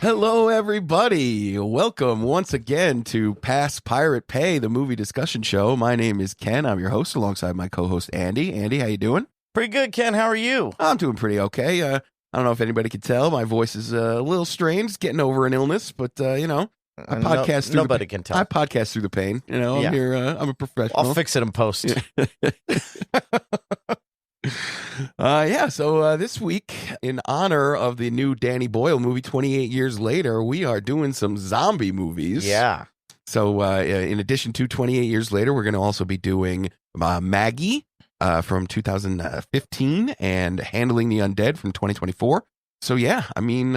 Hello, everybody. Welcome once again to Pass Pirate Pay, the movie discussion show. My name is Ken. I'm your host alongside my co-host, Andy. Andy, how you doing? Pretty good, Ken. How are you? I'm doing pretty okay. I don't know if anybody could tell. My voice is a little strange, getting over an illness, but, I podcast through nobody can tell. I podcast through the pain. I'm here. I'm a professional. I'll fix it in post. So this week, in honor of the new Danny Boyle movie, 28 Years Later, we are doing some zombie movies. Yeah. So in addition to 28 Years Later, we're going to also be doing Maggie from 2015 and Handling the Undead from 2024. So yeah, I mean,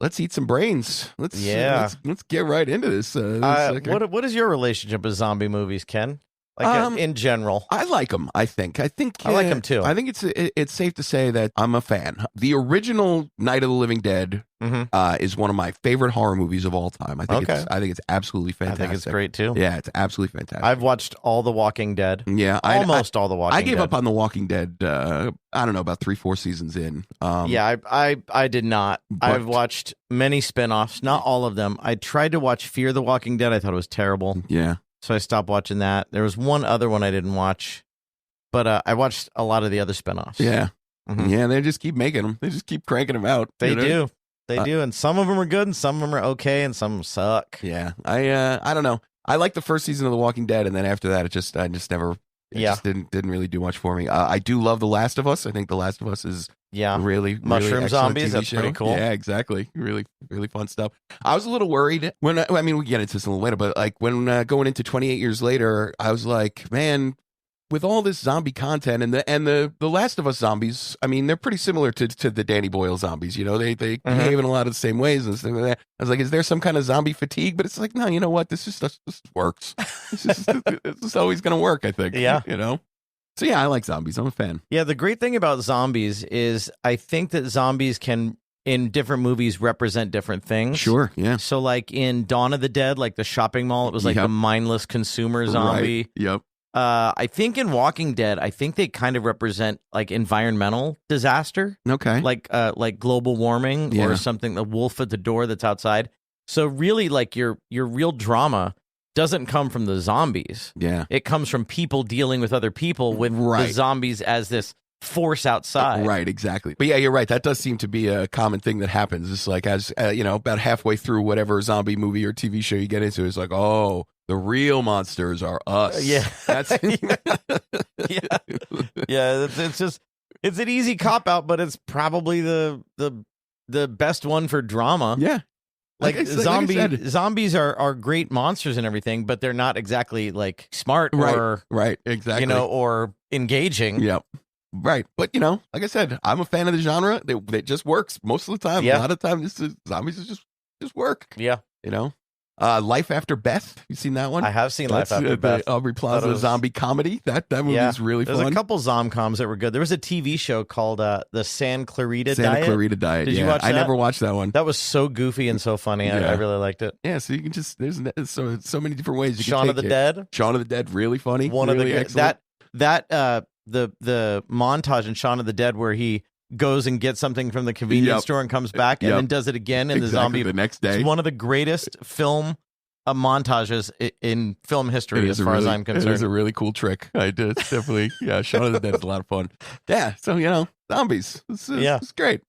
let's eat some brains. Let's get right into this. What is your relationship with zombie movies, Ken? Like in general, I like them. I like them too. I think it's safe to say that I'm a fan. The original Night of the Living Dead is one of my favorite horror movies of all time. I think it's absolutely fantastic. I think it's great too. Yeah, it's absolutely fantastic. I've watched all The Walking Dead. Yeah, almost all The Walking Dead. I gave up on The Walking Dead. I don't know, about 3-4 seasons in. I did not. I've watched many spinoffs, not all of them. I tried to watch Fear the Walking Dead. I thought it was terrible. Yeah. So I stopped watching that. There was one other one I didn't watch, but I watched a lot of the other spinoffs. Yeah. Yeah, they just keep making them. They just keep cranking them out. They do. They do. And some of them are good and some of them are okay and some suck. Yeah. I don't know. I like the first season of The Walking Dead, and then after that, it just didn't really do much for me. I do love The Last of Us. I think The Last of Us is really mushroom zombies. TV That's show. pretty cool. Yeah, exactly. Really, really fun stuff. I was a little worried when we get into this a little later, but like when going into 28 Years Later, I was like, man, with all this zombie content and the Last of Us zombies, I mean, they're pretty similar to the Danny Boyle zombies. You know, they behave in a lot of the same ways and stuff like that. I was like, is there some kind of zombie fatigue? But it's like, no, you know what? This works. This is always going to work, I think. Yeah. You know? So yeah, I like zombies. I'm a fan. Yeah, the great thing about zombies is I think that zombies can, in different movies, represent different things. Sure, yeah. So like in Dawn of the Dead, like the shopping mall, it was like the mindless consumer zombie. Right. Yep. I think in Walking Dead, I think they kind of represent like environmental disaster. Okay. Like global warming or something, the wolf at the door that's outside. So really like your real drama doesn't come from the zombies. Yeah. It comes from people dealing with other people with the zombies as this force outside. Right, exactly. But yeah, you're right. That does seem to be a common thing that happens. It's like as, about halfway through whatever zombie movie or TV show you get into, it's like, oh, the real monsters are us. Yeah. That's It's an easy cop out, but it's probably the best one for drama. Yeah. Zombies are great monsters and everything, but they're not exactly like smart or exactly. Or engaging. Yep. Right. But like I said, I'm a fan of the genre. It just works most of the time. Yeah. A lot of times zombies just work. Yeah. Life After Beth. You seen that one? I have seen Life After Beth. The Aubrey Plaza zombie comedy. That movie is really fun. There's a couple zomcoms that were good. There was a TV show called the Santa Clarita Diet. Did you watch that? I never watched that one. That was so goofy and so funny. I really liked it. Yeah, so you can just there's so many different ways you Shaun can of the Dead. Shaun of the Dead, really funny. One really of the excellent. The montage in Shaun of the Dead where he goes and gets something from the convenience store and comes back and then does it again in the zombie the next day. It's one of the greatest film montages in film history, as far as I'm concerned. It is a really cool trick. It's definitely Shaun of the Dead is a lot of fun. Yeah, so zombies. It's great.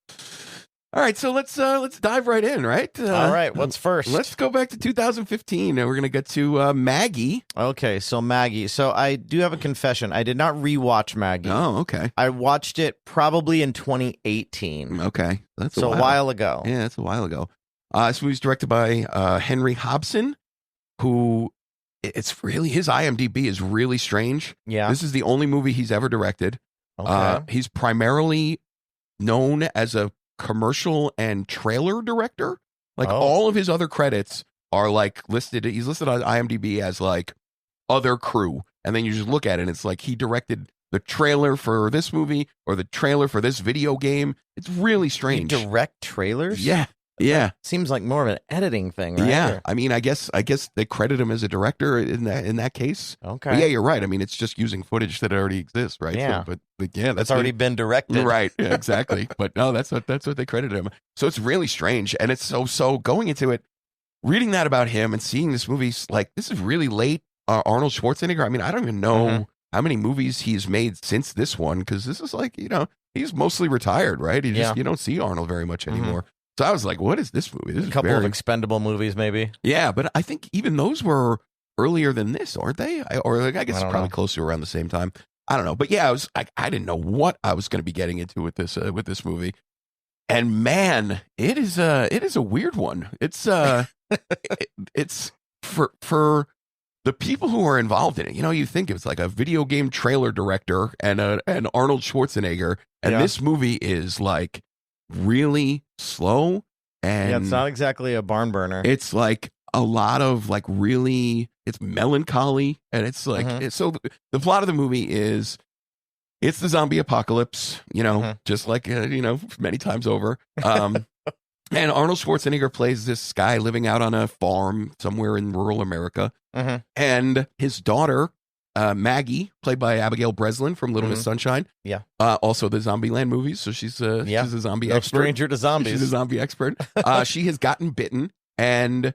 All right, so let's dive right in, right? All right, what's first? Let's go back to 2015, and we're going to get to Maggie. Okay, so Maggie. So I do have a confession. I did not rewatch Maggie. Oh, okay. I watched it probably in 2018. Okay. That's a while ago. Yeah, that's a while ago. This movie's directed by Henry Hobson, who it's really, his IMDb is really strange. Yeah. This is the only movie he's ever directed. Okay. He's primarily known as a commercial and trailer director. Like all of his other credits are like listed. He's listed on IMDb as like other crew. And then you just look at it and it's like he directed the trailer for this movie or the trailer for this video game. It's really strange. You direct trailers? Yeah. Yeah. Seems like more of an editing thing, right? Yeah. I mean, I guess they credit him as a director in that case. Okay. But yeah, you're right. I mean, it's just using footage that already exists, right? Yeah. So, but yeah, That's already been directed. Right. Yeah, exactly. But no, that's what they credit him. So it's really strange. And it's so going into it, reading that about him and seeing this movie, like, this is really late. Arnold Schwarzenegger. I mean, I don't even know how many movies he's made since this one, because this is like, he's mostly retired, right? You don't see Arnold very much anymore. So I was like, what is this movie? This is a couple of expendable movies, maybe. Yeah, but I think even those were earlier than this, aren't they? I guess it's probably close to around the same time. I don't know, but yeah, I didn't know what I was going to be getting into with this movie, and man, it is a weird one. It's it's for the people who are involved in it. You think it's like a video game trailer director and Arnold Schwarzenegger, and this movie is like really slow, and it's not exactly a barn burner. It's like a lot of like really, it's melancholy, and it's like so the plot of the movie is it's the zombie apocalypse, just like many times over. And Arnold Schwarzenegger plays this guy living out on a farm somewhere in rural America, and his daughter, Maggie, played by Abigail Breslin from Little Miss Sunshine. Yeah. Also the Zombieland movies. So she's a zombie expert. No stranger to zombies. She's a zombie expert. She has gotten bitten. And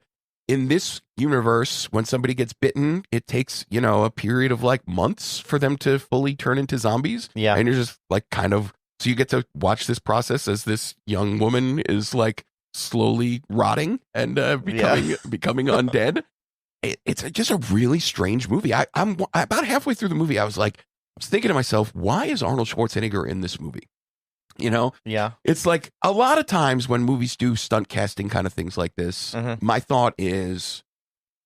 in this universe, when somebody gets bitten, it takes, a period of like months for them to fully turn into zombies. Yeah. And you're just like so you get to watch this process as this young woman is like slowly rotting and becoming undead. It's just a really strange movie. I'm about halfway through the movie. I was thinking to myself, why is Arnold Schwarzenegger in this movie? Yeah. It's like a lot of times when movies do stunt casting kind of things like this, my thought is,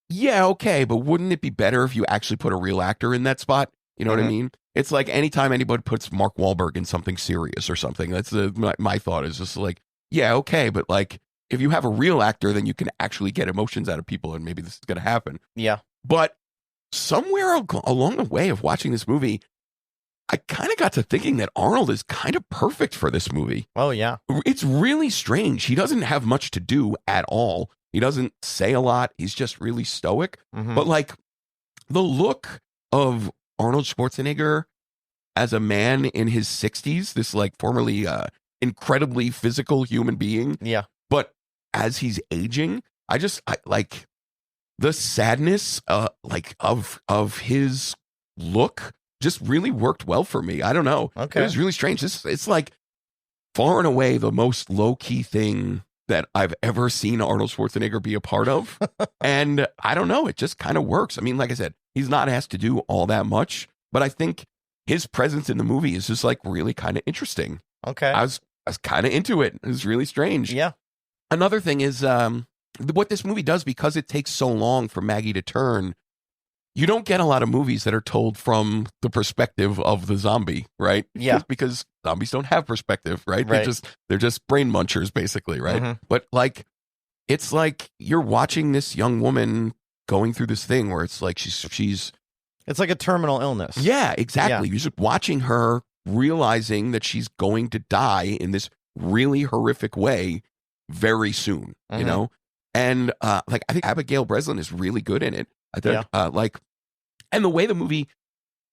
yeah, okay, but wouldn't it be better if you actually put a real actor in that spot? You know what I mean? It's like anytime anybody puts Mark Wahlberg in something serious or something, that's my thought is just like, yeah, okay, but like if you have a real actor, then you can actually get emotions out of people, and maybe this is going to happen. Yeah. But somewhere along the way of watching this movie, I kind of got to thinking that Arnold is kind of perfect for this movie. Oh, yeah. It's really strange. He doesn't have much to do at all. He doesn't say a lot. He's just really stoic. But like the look of Arnold Schwarzenegger as a man in his 60s, this like formerly incredibly physical human being. Yeah. But as he's aging, I like the sadness like of his look just really worked well for me. I don't know. Okay. It was really strange. It's like far and away the most low-key thing that I've ever seen Arnold Schwarzenegger be a part of. And I don't know, it just kind of works. I mean, like I said, he's not asked to do all that much, but I think his presence in the movie is just like really kind of interesting. Okay. I was kind of into it. It was really strange. Yeah. Another thing is what this movie does, because it takes so long for Maggie to turn, you don't get a lot of movies that are told from the perspective of the zombie, right? Yeah. Because zombies don't have perspective, right? Right. They're just brain munchers, basically, right? But like, it's like you're watching this young woman going through this thing where it's like she's it's like a terminal illness. Yeah, exactly. Yeah. You're just watching her realizing that she's going to die in this really horrific way very soon, you know? And like, I think Abigail Breslin is really good in it. I think and the way the movie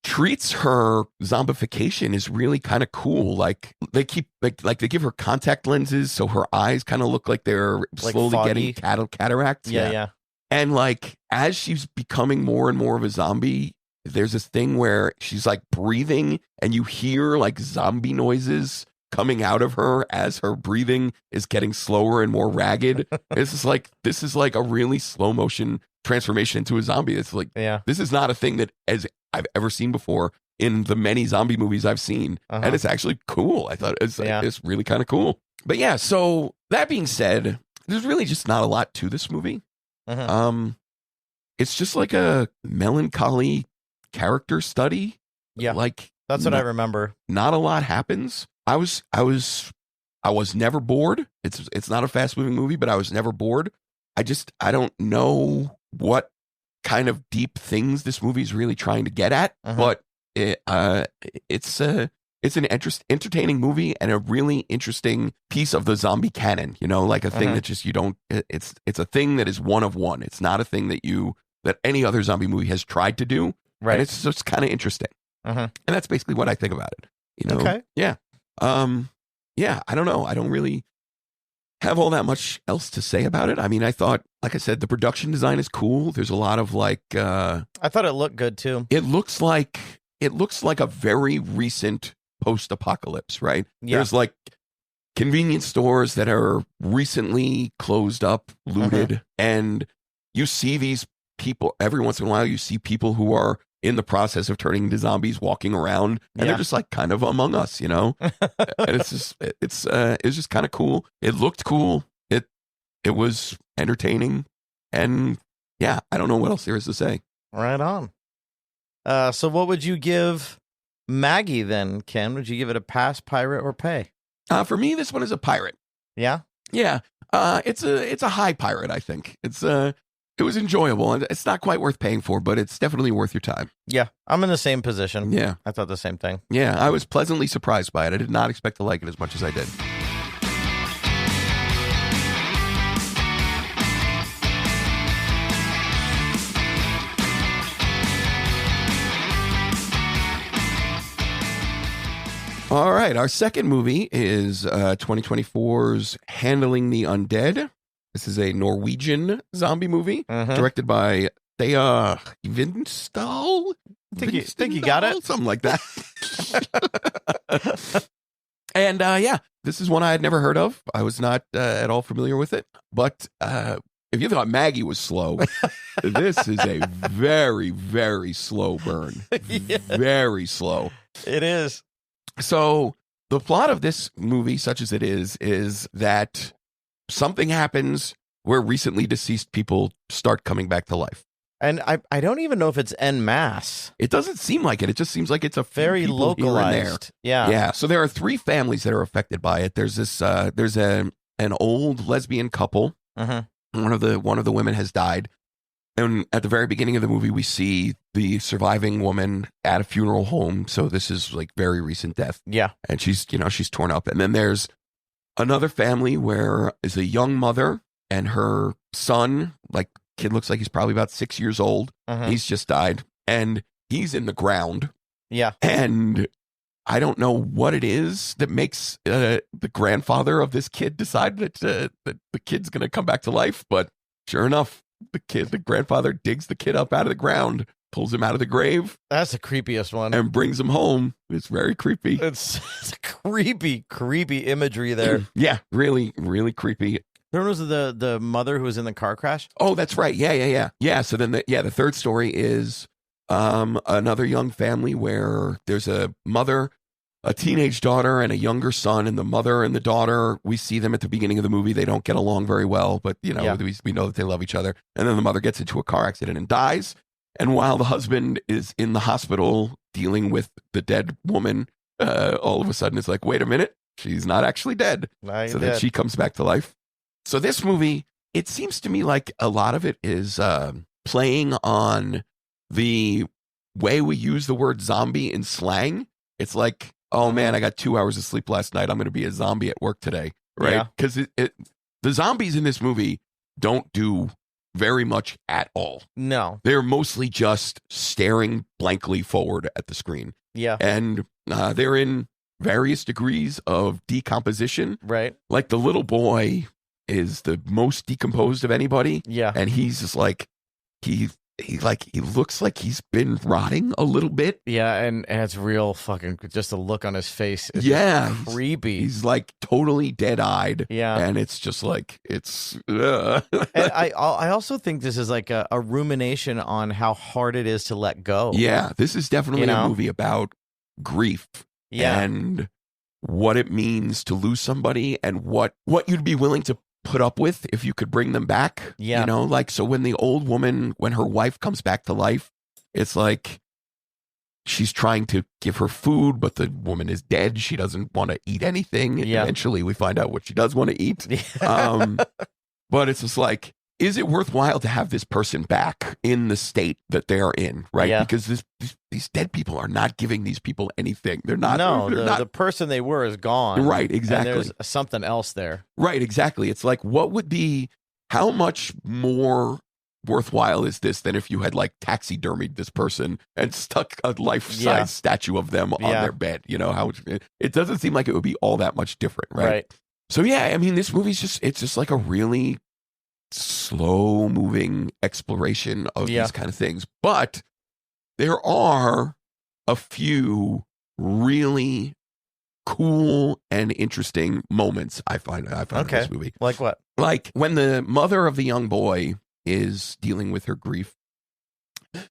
treats her zombification is really kind of cool. Like they keep like they give her contact lenses so her eyes kind of look like they're like slowly foggy. getting cataracts. Yeah. And like as she's becoming more and more of a zombie, there's this thing where she's like breathing and you hear like zombie noises coming out of her as her breathing is getting slower and more ragged. This is like a really slow motion transformation into a zombie. It's like, this is not a thing that as I've ever seen before in the many zombie movies I've seen. And it's actually cool. I thought it's really kind of cool. But yeah, so that being said, there's really just not a lot to this movie. It's just like a melancholy character study. Yeah. Like that's what I remember. Not a lot happens. I was never bored. It's not a fast moving movie, but I was never bored. I don't know what kind of deep things this movie is really trying to get at, but it's it's an entertaining movie and a really interesting piece of the zombie canon, like a thing that just it's a thing that is one of one. It's not a thing that any other zombie movie has tried to do. Right. And it's just kind of interesting. And that's basically what I think about it. Okay. Yeah. Yeah, I don't know. I don't really have all that much else to say about it. I mean, I thought, like I said, the production design is cool. There's a lot of I thought it looked good too. It looks like a very recent post-apocalypse, right? Yeah. There's like convenience stores that are recently closed up, looted, and you see these people every once in a while. You see people who are in the process of turning into zombies walking around, and they're just like kind of among us, and it's just kind of cool. It looked cool. It was entertaining, and yeah, I don't know what else there is to say. Right on. So what would you give Maggie then, Ken? Would you give it a pass, pirate, or pay? For me, this one is a pirate. Yeah? Yeah. It's a high pirate, I think. It was enjoyable, and it's not quite worth paying for, but it's definitely worth your time. Yeah, I'm in the same position. Yeah. I thought the same thing. Yeah, I was pleasantly surprised by it. I did not expect to like it as much as I did. All right, our second movie is 2024's Handling the Undead. This is a Norwegian zombie movie directed by Thea Vinstall. I think you got it. Something like that. And yeah, this is one I had never heard of. I was not at all familiar with it. But if you thought Maggie was slow, this is a very, very slow burn. Yeah. Very slow. It is. So the plot of this movie, such as it is that something happens where recently deceased people start coming back to life. And I don't even know if it's en masse. It doesn't seem like it. It just seems like it's a very localized. Yeah. Yeah. So there are 3 families that are affected by it. There's this an old lesbian couple. One of the women has died. And at the very beginning of the movie, we see the surviving woman at a funeral home. So this is like very recent death. Yeah. And she's torn up. And then there's another family where is a young mother and her son, like kid looks like he's probably about 6 years old. He's just died and he's in the ground. Yeah. And I don't know what it is that makes the grandfather of this kid decide that the kid's going to come back to life. But sure enough, the grandfather digs the kid up out of the ground, pulls him out of the grave. That's the creepiest one. And brings him home. It's very creepy. It's creepy imagery there. Yeah, really, really creepy. There was the mother who was in the car crash. Oh, that's right. Yeah. Yeah. So then the third story is another young family where there's a mother, a teenage daughter, and a younger son. And the mother and the daughter, we see them at the beginning of the movie. They don't get along very well, but we know that they love each other. And then the mother gets into a car accident and dies. And while the husband is in the hospital dealing with the dead woman, all of a sudden it's like, wait a minute, she's not actually dead. So then she comes back to life. So this movie, it seems to me like a lot of it is playing on the way we use the word zombie in slang. It's like, oh man, I got 2 hours of sleep last night. I'm going to be a zombie at work today, right? Because the zombies in this movie don't do very much at all. No. They're mostly just staring blankly forward at the screen. Yeah. And they're in various degrees of decomposition. Right. Like the little boy is the most decomposed of anybody. Yeah. And he's just like, he looks like he's been rotting a little bit. Yeah, and it's real fucking, just the look on his face. It's creepy. He's like totally dead-eyed. Yeah. And it's just like, it's... And I also think this is like a rumination on how hard it is to let go. Yeah, this is definitely a movie about grief. Yeah. And what it means to lose somebody and what you'd be willing to put up with if you could bring them back. Yeah. Like, so when the old woman, when her wife comes back to life, it's like she's trying to give her food, but the woman is dead. She doesn't want to eat anything. Yeah. Eventually we find out what she does want to eat. But it's just like, is it worthwhile to have this person back in the state that they're in, right? Yeah. Because these these dead people are not giving these people anything. They're not. No, they're not, the person they were is gone. Right, exactly. And there's something else there. Right, exactly. It's like, how much more worthwhile is this than if you had like taxidermied this person and stuck a life-size statue of them on their bed? You know, how it doesn't seem like it would be all that much different, right? So yeah, I mean, this movie's it's just like a really slow moving exploration of these kind of things. But there are a few really cool and interesting moments I find in this movie. Like what? Like when the mother of the young boy is dealing with her grief,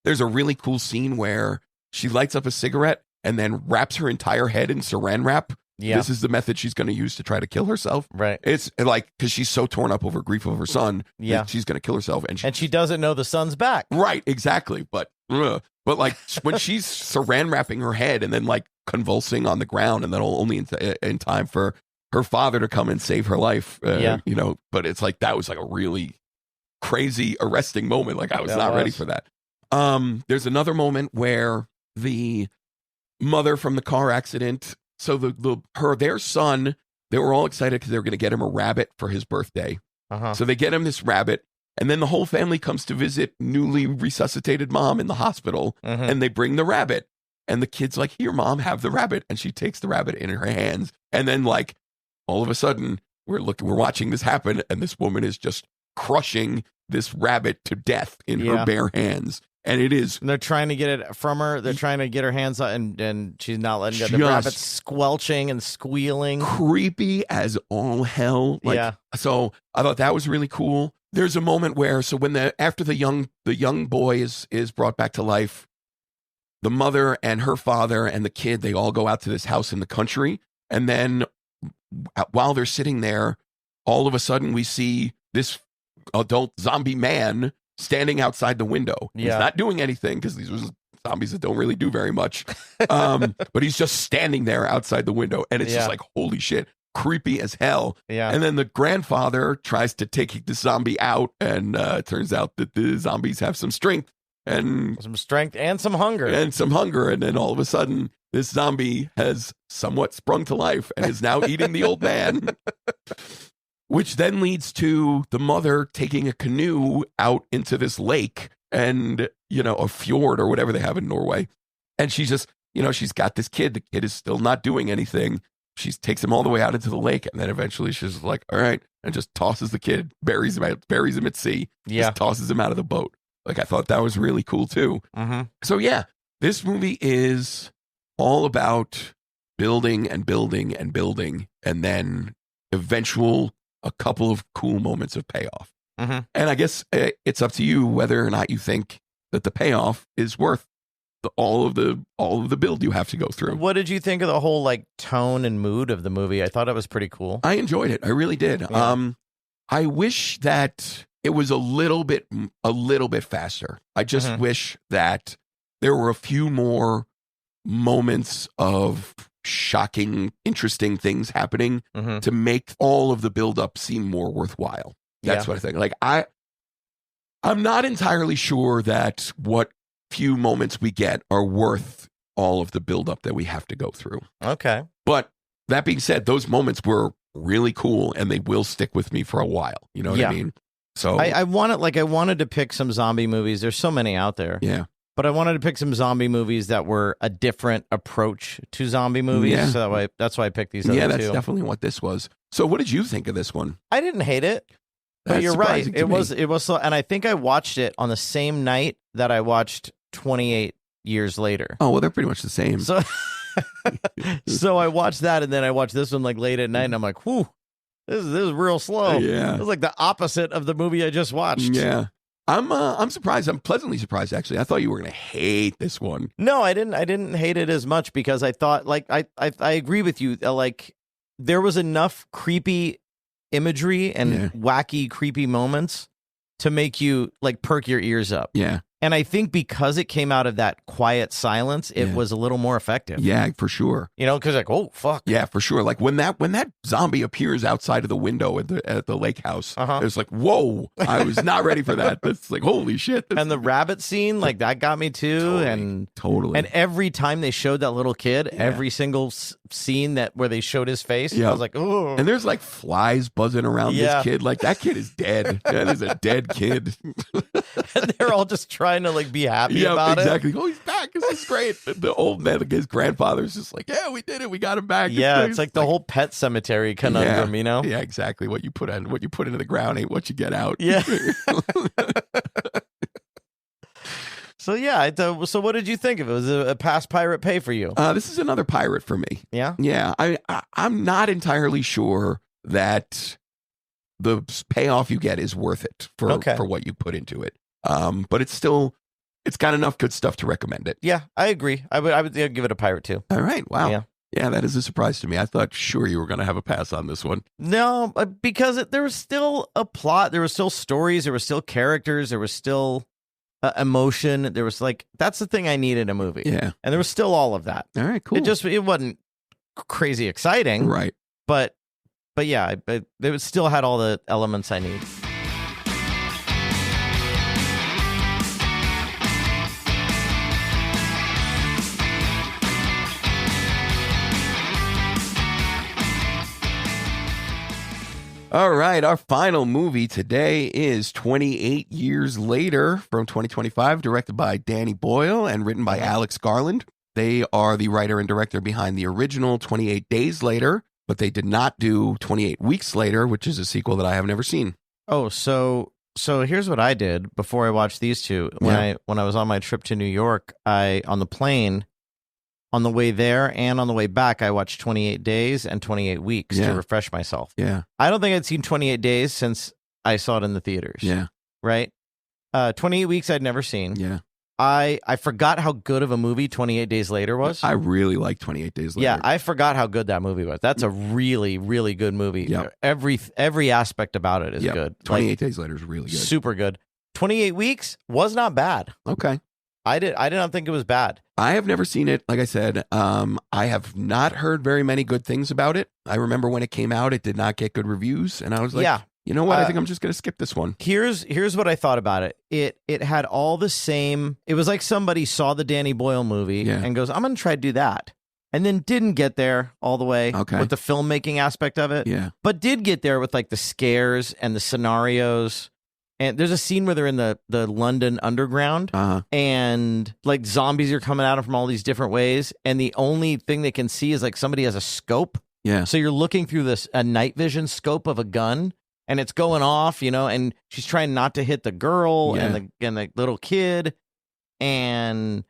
there's a really cool scene where she lights up a cigarette and then wraps her entire head in saran wrap. Yeah. This is the method she's going to use to try to kill herself. Right. It's like, because she's so torn up over grief of her son, she's going to kill herself. And she doesn't know the son's back. Right, exactly. But like when she's saran wrapping her head and then like convulsing on the ground, and then only in time for her father to come and save her life, you know, but it's like, that was like a really crazy, arresting moment. Like I was not ready for that. There's another moment where the mother from the car accident, so their son, they were all excited because they were going to get him a rabbit for his birthday. So they get him this rabbit, and then the whole family comes to visit newly resuscitated mom in the hospital, and they bring the rabbit. And the kid's like, "Here, mom, have the rabbit." And she takes the rabbit in her hands. And then like all of a sudden we're watching this happen, and this woman is just crushing this rabbit to death in her bare hands. And it is. And they're trying to get it from her. They're trying to get her hands on, and she's not letting go. The rabbit's squelching and squealing. Creepy as all hell. Like, so I thought that was really cool. There's a moment where, so when after the young boy is brought back to life, the mother and her father and the kid, they all go out to this house in the country. And then while they're sitting there, all of a sudden we see this adult zombie man standing outside the window. He's not doing anything because these are zombies that don't really do very much. But he's just standing there outside the window. And it's just like, holy shit, creepy as hell. And then the grandfather tries to take the zombie out, and it turns out that the zombies have some strength. And some hunger. And then all of a sudden, this zombie has somewhat sprung to life and is now eating the old man. Which then leads to the mother taking a canoe out into this lake and, you know, a fjord or whatever they have in Norway. And she's just, you know, she's got this kid. The kid is still not doing anything. She takes him all the way out into the lake. And then eventually she's like, all right. And just tosses the kid, buries him at sea. Just tosses him out of the boat. Like, I thought that was really cool too. So yeah, this movie is all about building and building and building. And then a couple of cool moments of payoff. And I guess it's up to you whether or not you think that the payoff is worth all of the build you have to go through. What did you think of the whole like tone and mood of the movie? I thought it was pretty cool. I enjoyed it. I really did. I wish that it was a little bit faster. I just wish that there were a few more moments of shocking, interesting things happening to make all of the buildup seem more worthwhile. That's what I think. Like I'm not entirely sure that what few moments we get are worth all of the buildup that we have to go through. Okay. But that being said, those moments were really cool and they will stick with me for a while. You know what I mean? So I wanted to pick some zombie movies. There's so many out there. Yeah. But I wanted to pick some zombie movies that were a different approach to zombie movies. Yeah. So that's why I picked these other two. Yeah, that's definitely what this was. So what did you think of this one? I didn't hate it. But you're right. It was so, and I think I watched it on the same night that I watched 28 Years Later. Oh, well, they're pretty much the same. So so I watched that, and then I watched this one like late at night, and I'm like, whew, this is real slow. Yeah. It was like the opposite of the movie I just watched. Yeah. I'm surprised. I'm pleasantly surprised, actually. I thought you were going to hate this one. No, I didn't hate it as much because I thought, like, I agree with you. Like, there was enough creepy imagery and wacky, creepy moments to make you, like, perk your ears up. Yeah. And I think because it came out of that quiet silence, it was a little more effective. Yeah, for sure. You know, because like, oh fuck. Yeah, for sure. Like when that zombie appears outside of the window at the lake house, it's like, whoa! I was not ready for that. That's like, holy shit! And the rabbit scene, like that got me too. Totally. And every time they showed that little kid, every single scene where they showed his face, I was like, oh. And there's like flies buzzing around this kid. Like that kid is dead. That is a dead kid. And they're all just trying to like be happy about exactly. Oh, he's back. This is great. The old man, like his grandfather's just like, yeah, we did it. We got him back. Yeah, it's like the whole Pet Cemetery conundrum, you know? Yeah, exactly. What you put into the ground ain't what you get out. Yeah. So yeah, so what did you think of it? Was it a past pirate pay for you? This is another pirate for me. Yeah? Yeah. I'm not entirely sure that the payoff you get is worth it for what you put into it. But it's got enough good stuff to recommend it. Yeah, I agree. I would give it a pirate too. All right. Wow. Yeah, that is a surprise to me. I thought sure you were going to have a pass on this one. No, because there was still a plot. There were still stories. There were still characters. There was still emotion. There was that's the thing I need in a movie. Yeah. And there was still all of that. All right, cool. It wasn't crazy exciting. Right. But yeah, it still had all the elements I need. All right, our final movie today is 28 Years Later from 2025, directed by Danny Boyle and written by Alex Garland. They are the writer and director behind the original 28 Days Later, but they did not do 28 Weeks Later, which is a sequel that I have never seen. Oh, so here's what I did before I watched these two. When I was on my trip to New York, on the plane, on the way there and on the way back, I watched 28 Days and 28 Weeks to refresh myself. Yeah. I don't think I'd seen 28 Days since I saw it in the theaters. Yeah. Right? 28 Weeks I'd never seen. Yeah. I forgot how good of a movie 28 Days Later was. I really like 28 Days Later. Yeah, I forgot how good that movie was. That's a really, really good movie. Yep. Every aspect about it is good. 28 Days Later is really good. Super good. 28 Weeks was not bad. Okay. I did not think it was bad. I have never seen it. Like I said, I have not heard very many good things about it. I remember when it came out, it did not get good reviews. And I was like, you know what? I think I'm just going to skip this one. Here's what I thought about it. It had all the same. It was like somebody saw the Danny Boyle movie and goes, I'm going to try to do that. And then didn't get there all the way with the filmmaking aspect of it. Yeah. But did get there with like the scares and the scenarios. And there's a scene where they're in the London underground and like zombies are coming at them from all these different ways. And the only thing they can see is like somebody has a scope. Yeah. So you're looking through a night vision scope of a gun and it's going off, and she's trying not to hit the girl and the little kid. And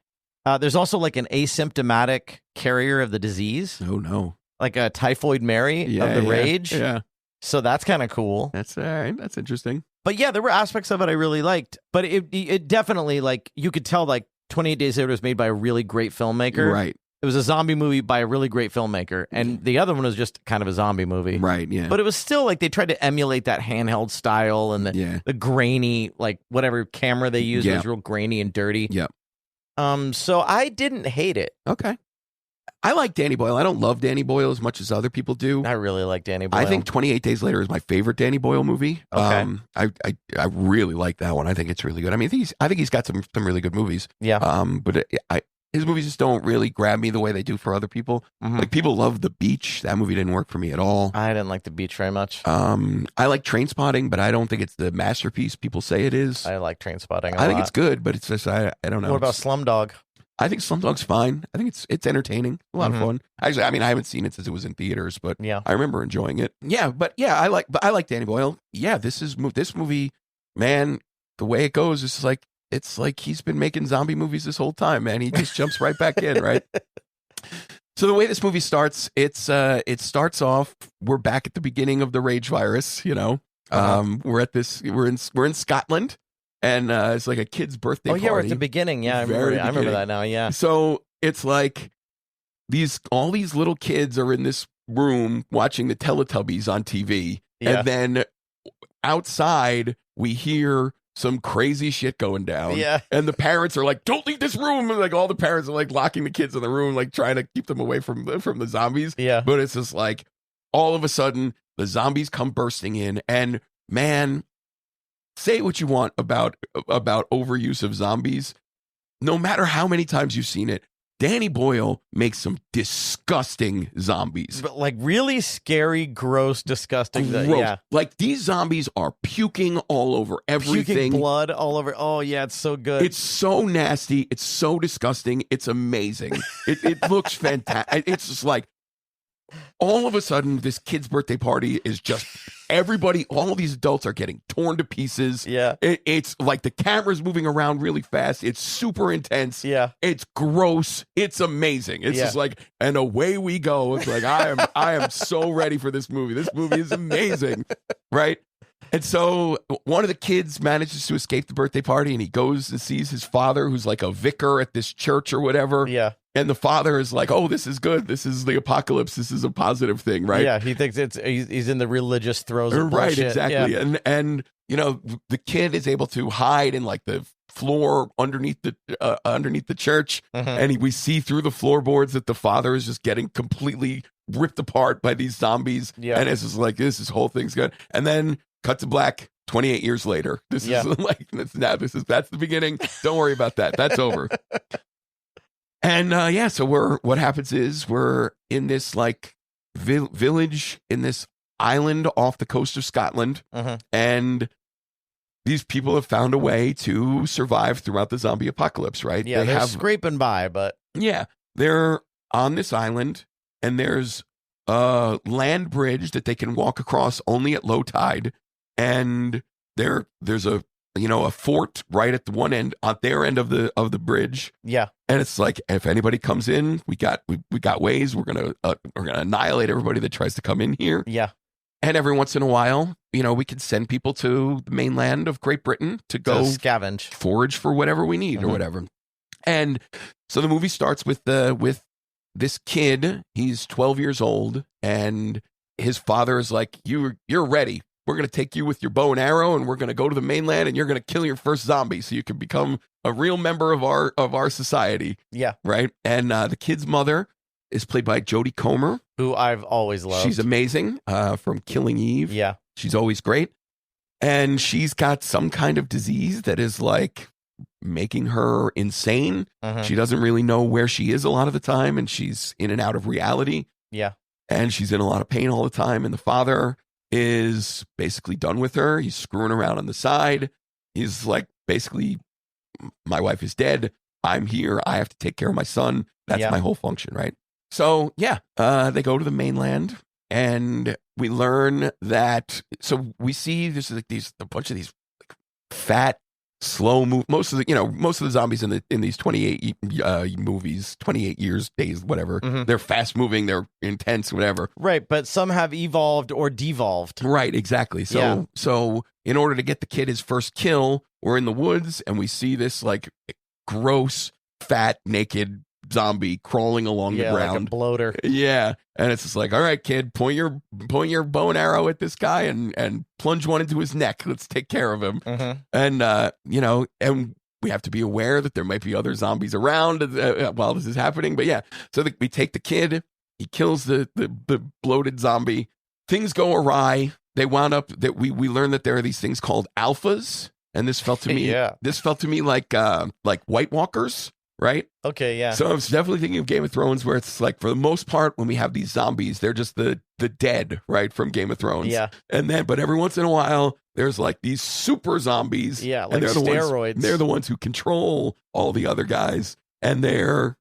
there's also like an asymptomatic carrier of the disease. Oh, no. Like a typhoid Mary of the rage. Yeah. So that's kind of cool. That's all right. That's interesting. But yeah, there were aspects of it I really liked. But it definitely, like, you could tell, like, 28 Days Later was made by a really great filmmaker. Right. It was a zombie movie by a really great filmmaker. And the other one was just kind of a zombie movie. Right, yeah. But it was still, like, they tried to emulate that handheld style and the grainy, like, whatever camera they used was real grainy and dirty. Yep. So I didn't hate it. Okay. I like Danny Boyle. I don't love Danny Boyle as much as other people do. I really like Danny Boyle. I think 28 Days Later is my favorite Danny Boyle movie. Okay. I really like that one. I think it's really good. I mean, I think he's got some really good movies. Yeah. But his movies just don't really grab me the way they do for other people. Mm-hmm. Like, people love The Beach. That movie didn't work for me at all. I didn't like The Beach very much. I like Trainspotting, but I don't think it's the masterpiece people say it is. I like Trainspotting a I think lot. it's good, but it's just I don't know. What about Slumdog? I think Slumdog's fine. I think it's entertaining, a lot of fun. Actually, I mean, I haven't seen it since it was in theaters, but I remember enjoying it. Yeah, but yeah, I like Danny Boyle. Yeah, this movie, man. The way it goes is like it's like he's been making zombie movies this whole time, man. He just jumps right back in, right? So the way this movie starts, it starts off. We're back at the beginning of the rage virus. We're in Scotland. And it's like a kid's birthday party. Oh, yeah, we're at the beginning. Yeah, I remember that now, yeah. So it's like all these little kids are in this room watching the Teletubbies on TV. Yeah. And then outside, we hear some crazy shit going down. Yeah. And the parents are like, don't leave this room. And like all the parents are like locking the kids in the room, like trying to keep them away from the zombies. Yeah. But it's just like all of a sudden the zombies come bursting in. And man, say what you want about overuse of zombies. No matter how many times you've seen it, Danny Boyle makes some disgusting zombies. But like really scary, gross, disgusting. Gross. Yeah. Like these zombies are puking all over everything. Puking blood all over. Oh, yeah, it's so good. It's so nasty. It's so disgusting. It's amazing. It looks fantastic. It's just like all of a sudden this kid's birthday party is just everybody, all these adults are getting torn to pieces. Yeah. It's like the camera's moving around really fast. It's super intense. Yeah. It's gross. It's amazing. It's just like, and away we go. It's like, I am so ready for this movie. This movie is amazing. Right. And so one of the kids manages to escape the birthday party and he goes and sees his father, who's like a vicar at this church or whatever. Yeah. And the father is like, oh, this is good. This is the apocalypse. This is a positive thing, right? Yeah, he thinks he's in the religious throes of bullshit. Right, exactly. Yeah. And you know, the kid is able to hide in like the floor underneath the church, and we see through the floorboards that the father is just getting completely ripped apart by these zombies. Yeah. And it's just like this whole thing's good. And then cut to black. 28 years later. This is like that's the beginning. Don't worry about that. That's over. And so what happens is we're in this like village in this island off the coast of Scotland, and these people have found a way to survive throughout the zombie apocalypse, right? Yeah, they're scraping by, but they're on this island, and there's a land bridge that they can walk across only at low tide, and there's a fort right at the one end, on their end of the bridge. Yeah. And it's like, if anybody comes in, we got ways. We're gonna annihilate everybody that tries to come in here. Yeah. And every once in a while, we can send people to the mainland of Great Britain to go scavenge, forage for whatever we need or whatever. And so the movie starts with this kid. He's 12 years old, and his father is like, you're ready. We're going to take you with your bow and arrow, and we're going to go to the mainland, and you're going to kill your first zombie so you can become a real member of our society. Yeah. Right? And the kid's mother is played by Jodie Comer, who I've always loved. She's amazing from Killing Eve. Yeah. She's always great. And she's got some kind of disease that is like making her insane. She doesn't really know where she is a lot of the time, and she's in and out of reality. Yeah. And she's in a lot of pain all the time. And the father is basically done with her. He's screwing around on the side. He's like, basically, my wife is dead. I'm here. I have to take care of my son. That's my whole function, right? So, they go to the mainland, and we learn that. So we see there's like a bunch of these like, fat, slow move. Most of the zombies in these 28 movies, 28 years, days, whatever. They're fast moving. They're intense, whatever. Right, but some have evolved or devolved. Right, exactly. So in order to get the kid his first kill, we're in the woods, and we see this like gross, fat, naked zombie crawling along the ground, like a bloater. Yeah, and it's just like, all right, kid, point your bow and arrow at this guy and plunge one into his neck. Let's take care of him. And and we have to be aware that there might be other zombies around while this is happening. But so we take the kid. He kills the bloated zombie. Things go awry. They wound up that we learn that there are these things called alphas, and this felt to me like White Walkers. Right? Okay, yeah. So I was definitely thinking of Game of Thrones, where it's like, for the most part, when we have these zombies, they're just the dead, right, from Game of Thrones. Yeah. But every once in a while, there's like these super zombies. Yeah, like and they're steroids. They're the ones who control all the other guys. And they're,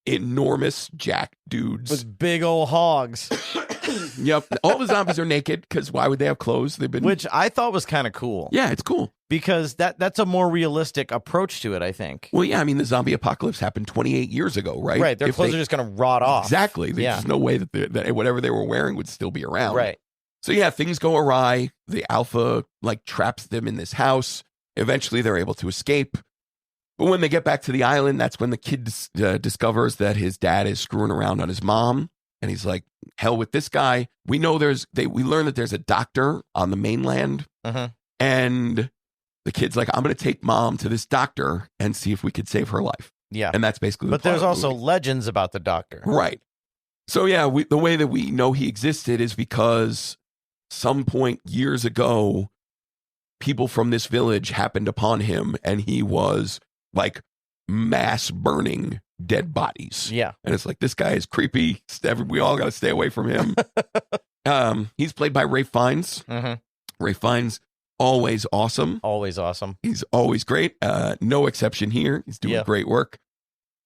enormous jack dudes. With big old hogs. Yep. All the zombies are naked, because why would they have clothes? Which I thought was kind of cool. Yeah, it's cool. Because that's a more realistic approach to it, I think. Well, yeah, I mean, the zombie apocalypse happened 28 years ago, right? Right, their clothes are just going to rot off. Exactly. There's no way that whatever they were wearing would still be around. Right. So things go awry. The alpha traps them in this house. Eventually, they're able to escape. But when they get back to the island, that's when the kid discovers that his dad is screwing around on his mom. And he's like, hell with this guy. We know we learn that there's a doctor on the mainland. And the kid's like, I'm going to take mom to this doctor and see if we could save her life. Yeah. And that's basically the But plot there's of the also movie. legends about the doctor. Right. So, yeah, the way that we know he existed is because some point years ago, people from this village happened upon him and he was like mass burning dead bodies. Yeah. And it's like, this guy is creepy. We all got to stay away from him. He's played by Ray Fiennes. Mm-hmm. Ray Fiennes, always awesome. Always awesome. He's always great. No exception here. He's doing great work.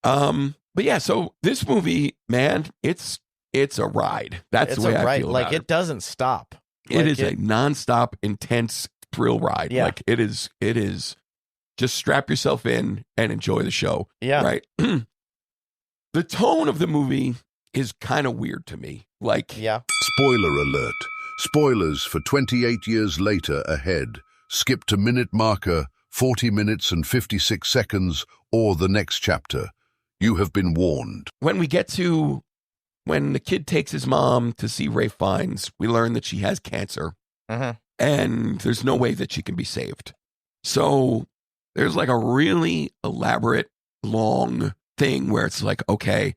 But yeah, so this movie, man, it's a ride. That's the way I feel about it. It doesn't stop. It is a nonstop, intense thrill ride. Yeah. Like it is. Just strap yourself in and enjoy the show. Yeah. Right. The tone of the movie is kind of weird to me. Like, yeah. Spoiler alert. Spoilers for 28 years later ahead. Skip to minute marker, 40 minutes and 56 seconds, or the next chapter. You have been warned. When the kid takes his mom to see Ray Fiennes, we learn that she has cancer. Mm-hmm. And there's no way that she can be saved. So there's like a really elaborate, long thing where it's like, okay,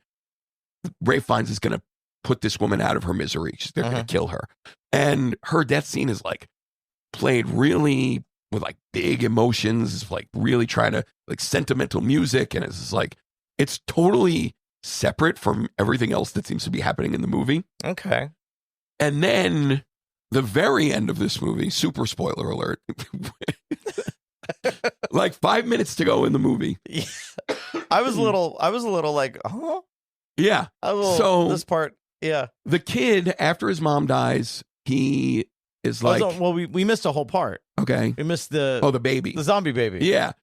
Ray Fiennes is going to put this woman out of her misery. They're going to kill her. And her death scene is like played really with like big emotions, like really trying to like sentimental music. And it's just like, it's totally separate from everything else that seems to be happening in the movie. Okay. And then the very end of this movie, super spoiler alert, like 5 minutes to go in the movie. Yeah. I was a little like, huh? Yeah. So this part, yeah. The kid, after his mom dies, he is like, we missed a whole part. Okay. We missed the baby, the zombie baby. Yeah.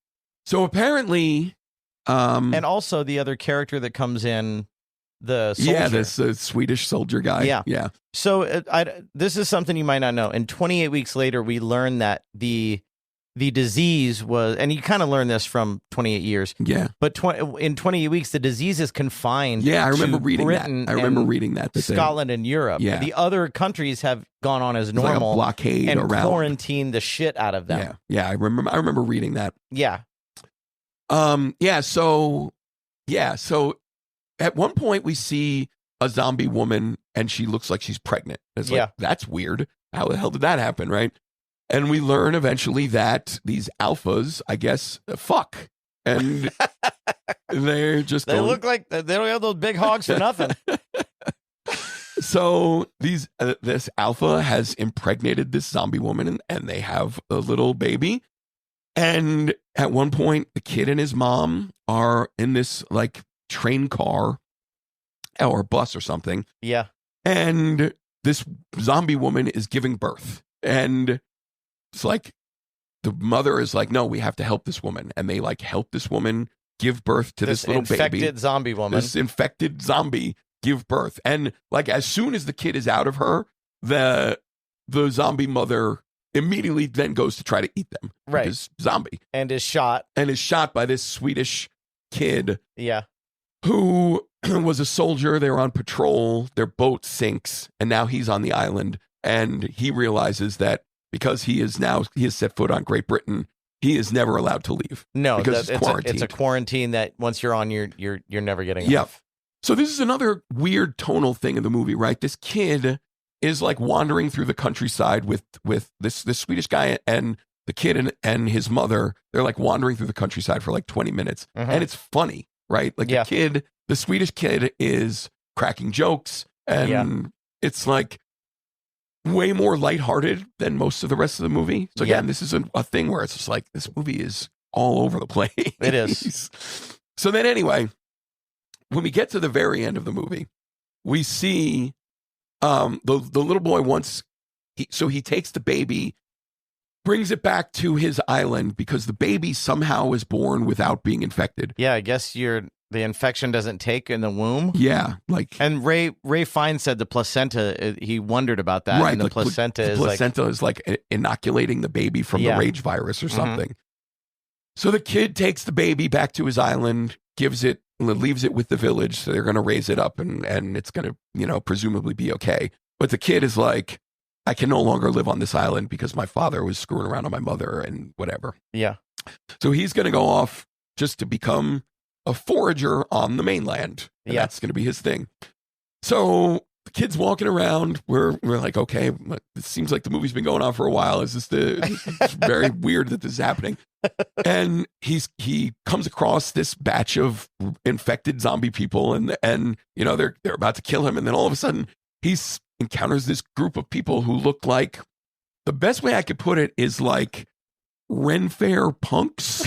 So apparently, and also the other character that comes in, the soldier. Yeah, this Swedish soldier guy. Yeah. So this is something you might not know. And 28 weeks later, we learned that the disease was, and you kind of learn this from 28 years. Yeah. But in 28 weeks, the disease is confined. Yeah, I remember to reading Britain that. I remember reading that. Scotland and Europe. Yeah. The other countries have gone on as normal. Like a blockade and around. quarantined the shit out of them. Yeah. I remember reading that. Yeah. So at one point we see a zombie woman and she looks like she's pregnant. It's like, that's weird. How the hell did that happen, right? And we learn eventually that these alphas, I guess, fuck. And they're just they look like they don't have those big hogs for nothing. So this alpha has impregnated this zombie woman and they have a little baby. And at one point, the kid and his mom are in this like train car or bus or something. Yeah. And this zombie woman is giving birth. And it's like the mother is like, no, we have to help this woman. And they like help this woman give birth to this little infected zombie woman. This infected zombie give birth. And like as soon as the kid is out of her, the zombie mother immediately then goes to try to eat them. Right. This zombie. And is shot by this Swedish kid. Yeah. Who was a soldier. They were on patrol. Their boat sinks. And now he's on the island. And he realizes that because he has set foot on Great Britain, he is never allowed to leave. No, because it's quarantined. It's a quarantine that once you're on, you're never getting off. off. So this is another weird tonal thing in the movie, right? This kid is like wandering through the countryside with this Swedish guy and the kid and his mother. They're like wandering through the countryside for like 20 minutes. Mm-hmm. And it's funny, right? Like the Swedish kid is cracking jokes and it's like way more lighthearted than most of the rest of the movie. So again, this is a thing where it's just like, this movie is all over the place. It is. So then anyway, when we get to the very end of the movie, we see the little boy he takes the baby, brings it back to his island because the baby somehow is born without being infected. Yeah, I guess the infection doesn't take in the womb. Yeah, and Ray Fiennes said the placenta. He wondered about that. Right, and the placenta is like inoculating the baby from the rage virus or something. Mm-hmm. So the kid takes the baby back to his island, leaves it with the village. So they're going to raise it up and it's going to, presumably be okay. But the kid is like, I can no longer live on this island because my father was screwing around on my mother and whatever. Yeah. So he's going to go off just to become a forager on the mainland. And that's going to be his thing. So the kid's walking around. We're like, okay, it seems like the movie's been going on for a while. It's very weird that this is happening. And he comes across this batch of infected zombie people, and you know they're about to kill him, and then all of a sudden he encounters this group of people who look like, the best way I could put it is like Ren Fair punks.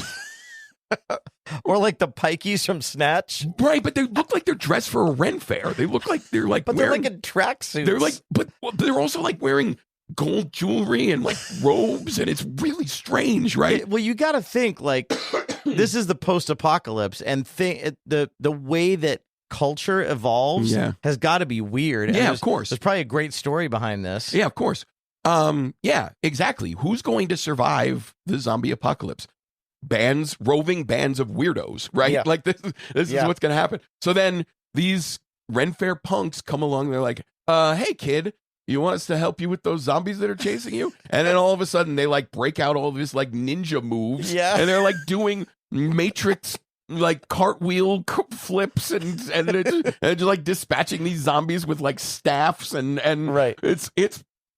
Or like the pikeys from Snatch. Right, but they look like they're dressed for a Ren Fair. They look like they're like, but wearing, they're like in tracksuits. They're like, but they're also like wearing gold jewelry and like robes, and it's really strange, right? Well, you got to think like this is the post-apocalypse, and the way that culture evolves has got to be weird. Yeah, of course. There's probably a great story behind this. Yeah, of course. Yeah, exactly. Who's going to survive the zombie apocalypse? Roving bands of weirdos, right? Yeah. Like this is what's going to happen. So then these Ren Fair punks come along. They're like, hey, kid, you want us to help you with those zombies that are chasing you? And then all of a sudden they like break out all this like ninja moves. Yeah. And they're like doing Matrix like cartwheel flips and just like dispatching these zombies with like staffs and right. It's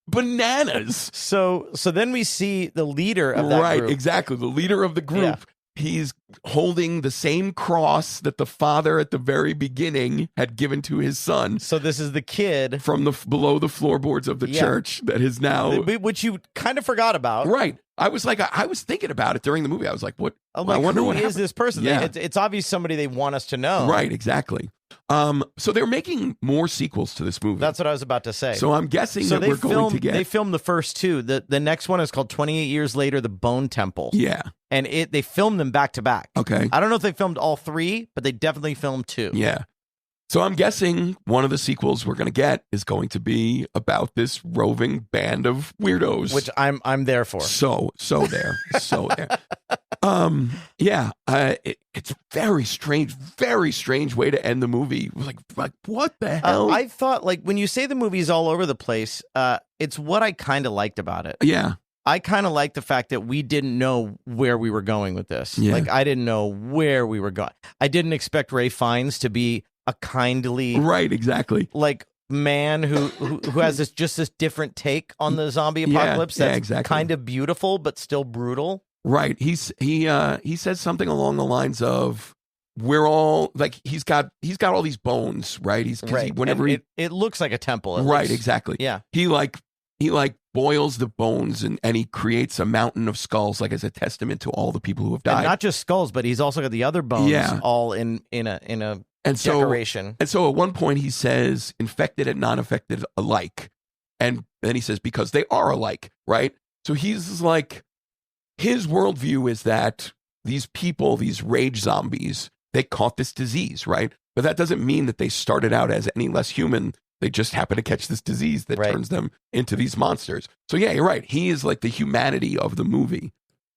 bananas. So then we see the leader of that group. Right, exactly. The leader of the group. Yeah. He's holding the same cross that the father at the very beginning had given to his son. So this is the kid from below the floorboards of the church that is now, which you kind of forgot about. Right. I was thinking about it during the movie. I was like, what? I'm like, I wonder who what is happened. This person? Yeah. It's obvious somebody they want us to know. Right, exactly. So they're making more sequels to this movie. That's what I was about to say. So I'm guessing that we're going to get. They filmed the first two. The next one is called 28 Years Later, The Bone Temple. Yeah. And they filmed them back to back. Okay. I don't know if they filmed all three, but they definitely filmed two. Yeah. So I'm guessing one of the sequels we're going to get is going to be about this roving band of weirdos, which I'm there for. So there. Yeah. It's very strange way to end the movie. Like what the hell? I thought like when you say the movie's all over the place, it's what I kind of liked about it. Yeah. I kind of like the fact that we didn't know where we were going with this. Yeah. Like I didn't know where we were going. I didn't expect Ray Fiennes to be a kindly, right, exactly, like man who has this different take on the zombie apocalypse. That's exactly. Kind of beautiful but still brutal. Right. He says something along the lines of, we're all like, he's got all these bones, right? It looks like a temple. Right, exactly. Yeah. He boils the bones and he creates a mountain of skulls, like as a testament to all the people who have died. And not just skulls, but he's also got the other bones all in a decoration. And so at one point he says infected and non-infected alike. And then he says because they are alike, right? So he's like, his worldview is that these people, these rage zombies, they caught this disease, right? But that doesn't mean that they started out as any less human. They just happen to catch this disease that turns them into these monsters. So yeah, you're right. He is like the humanity of the movie.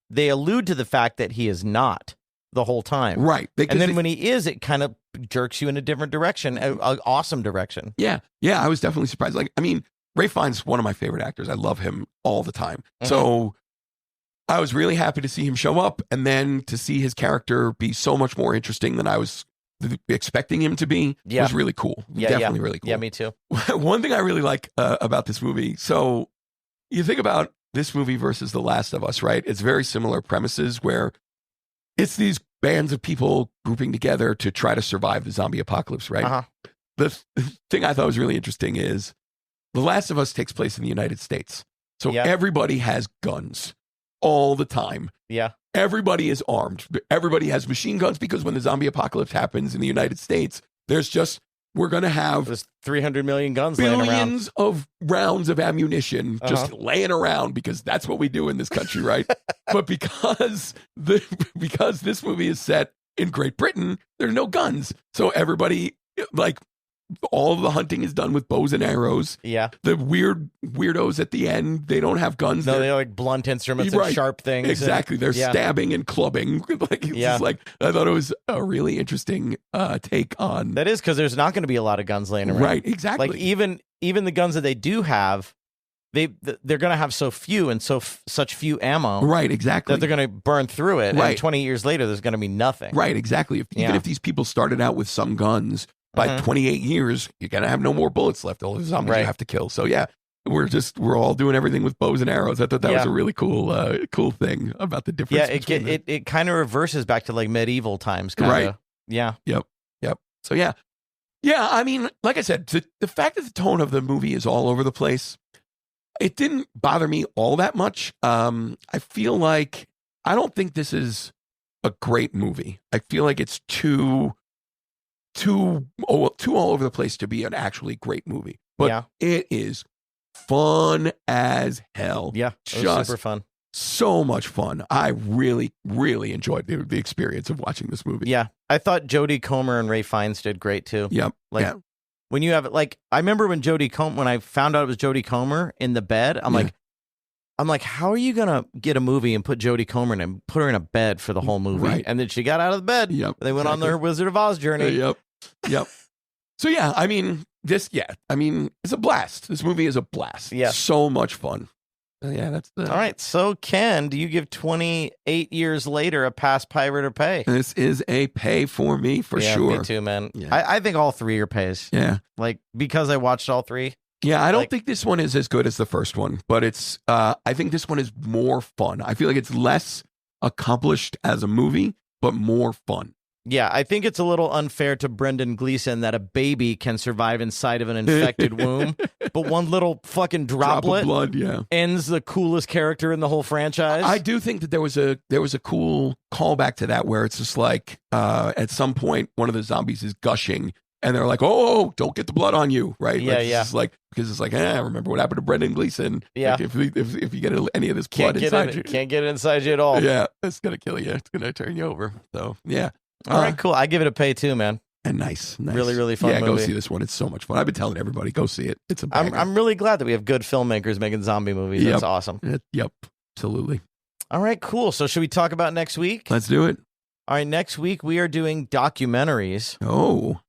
They allude to the fact that he is not the whole time. Right. And then when he is, it kind of jerks you in a different direction, an awesome direction. Yeah. Yeah, I was definitely surprised. Like, I mean, Ray Fiennes is one of my favorite actors. I love him all the time. Mm-hmm. So I was really happy to see him show up and then to see his character be so much more interesting than I was expecting him to be. Was really cool. Definitely really cool. Yeah, me too. One thing I really like about this movie, so you think about this movie versus The Last of Us, right? It's very similar premises where it's these bands of people grouping together to try to survive the zombie apocalypse, right? Uh-huh. The thing I thought was really interesting is The Last of Us takes place in the United States. So everybody has guns all the time. Yeah. Everybody is armed. Everybody has machine guns because when the zombie apocalypse happens in the United States, we're going to have there's 300 million guns laying around. Billions of rounds of ammunition just laying around because that's what we do in this country, right? But because this movie is set in Great Britain, there are no guns. So everybody, like, all of the hunting is done with bows and arrows. Yeah. The weirdos at the end, they don't have guns. No, they're like blunt instruments and sharp things. Exactly. They're stabbing and clubbing. I thought it was a really interesting take on. That is because there's not going to be a lot of guns laying around. Right, exactly. Like even the guns that they do have, they're going to have so few and such few ammo. Right, exactly. That they're going to burn through it. Right. And 20 years later, there's going to be nothing. Right, exactly. Even if these people started out with some guns, by 28 years, you're going to have no more bullets left. All the zombies you have to kill. So yeah, we're all doing everything with bows and arrows. I thought that was a really cool thing about the difference. Yeah, it kind of reverses back to like medieval times. Right. Yeah. Yep. So yeah. I mean, like I said, the fact that the tone of the movie is all over the place, it didn't bother me all that much. I feel like I don't think this is a great movie. I feel like it's too all over the place to be an actually great movie. But it is fun as hell. Yeah, it was super fun. So much fun. I really, really enjoyed the experience of watching this movie. Yeah, I thought Jodie Comer and Ray Fiennes did great too. Yep. When you have like, I remember when I found out it was Jodie Comer in the bed, I'm like, how are you gonna get a movie and put Jodie Comer in and put her in a bed for the whole movie? Right. And then she got out of the bed. Yep. They went on their Wizard of Oz journey. Yep. So yeah, I mean, it's a blast. This movie is a blast. Yeah. So much fun. Yeah, that's all right. So Ken, do you give 28 years later a pass, pirate, or pay? This is a pay for me for sure. Me too, man. Yeah. I think all three are pays. Yeah. Like, because I watched all three. Yeah, I don't think this one is as good as the first one, but it's I think this one is more fun. I feel like it's less accomplished as a movie, but more fun. Yeah, I think it's a little unfair to Brendan Gleeson that a baby can survive inside of an infected womb, but one little fucking droplet of blood, ends the coolest character in the whole franchise. I do think that there was a cool callback to that where it's just like at some point one of the zombies is gushing and they're like, "Oh, don't get the blood on you," right? Yeah, because it's like, remember what happened to Brendan Gleeson? Yeah, like if you get any of this blood inside you, can't get it inside you at all. Yeah, it's gonna kill you. It's gonna turn you over. So yeah. All right, cool. I give it a pay too, man. And nice. Really, really fun. Yeah, movie. Go see this one. It's so much fun. I've been telling everybody, go see it. It's a banger. I'm really glad that we have good filmmakers making zombie movies. That's awesome. Yep, absolutely. All right, cool. So should we talk about next week? Let's do it. All right, next week we are doing documentaries. Oh.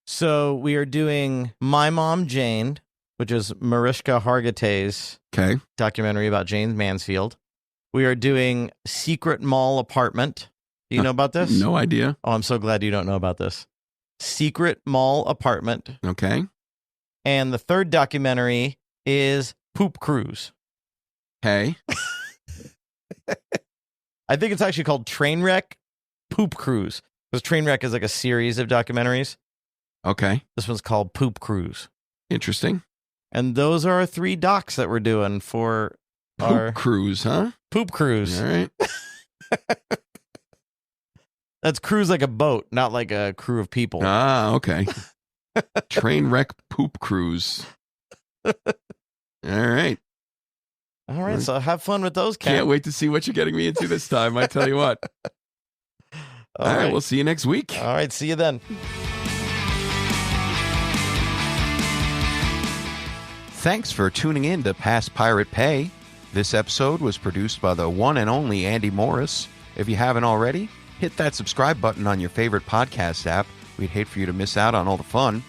So we are doing My Mom Jane, which is Mariska Hargitay's documentary about Jane Mansfield. We are doing Secret Mall Apartment. Do you know about this? No idea. Oh, I'm so glad you don't know about this. Secret Mall Apartment. Okay. And the third documentary is Poop Cruise. Okay. I think it's actually called Trainwreck Poop Cruise. Because Trainwreck is like a series of documentaries. Okay. This one's called Poop Cruise. Interesting. And those are our three docs that we're doing for our Cruise, huh? Poop Cruise. All right. That's cruise like a boat, not like a crew of people. Ah, okay. Trainwreck Poop Cruise. All right. All right, so have fun with those, Ken. Can't wait to see what you're getting me into this time, I tell you what. All right, we'll see you next week. All right, see you then. Thanks for tuning in to Pass Pirate Pay. This episode was produced by the one and only Andy Morris. If you haven't already, hit that subscribe button on your favorite podcast app. We'd hate for you to miss out on all the fun.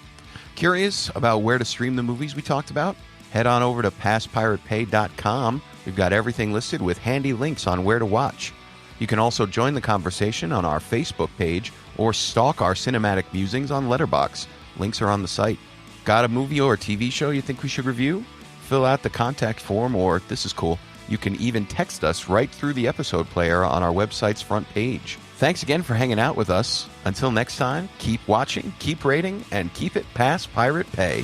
Curious about where to stream the movies we talked about? Head on over to passpiratepay.com. We've got everything listed with handy links on where to watch. You can also join the conversation on our Facebook page or stalk our cinematic musings on Letterboxd. Links are on the site. Got a movie or TV show you think we should review? Fill out the contact form, or this is cool, you can even text us right through the episode player on our website's front page. Thanks again for hanging out with us. Until next time, keep watching, keep rating, and keep it past Pirate Pay.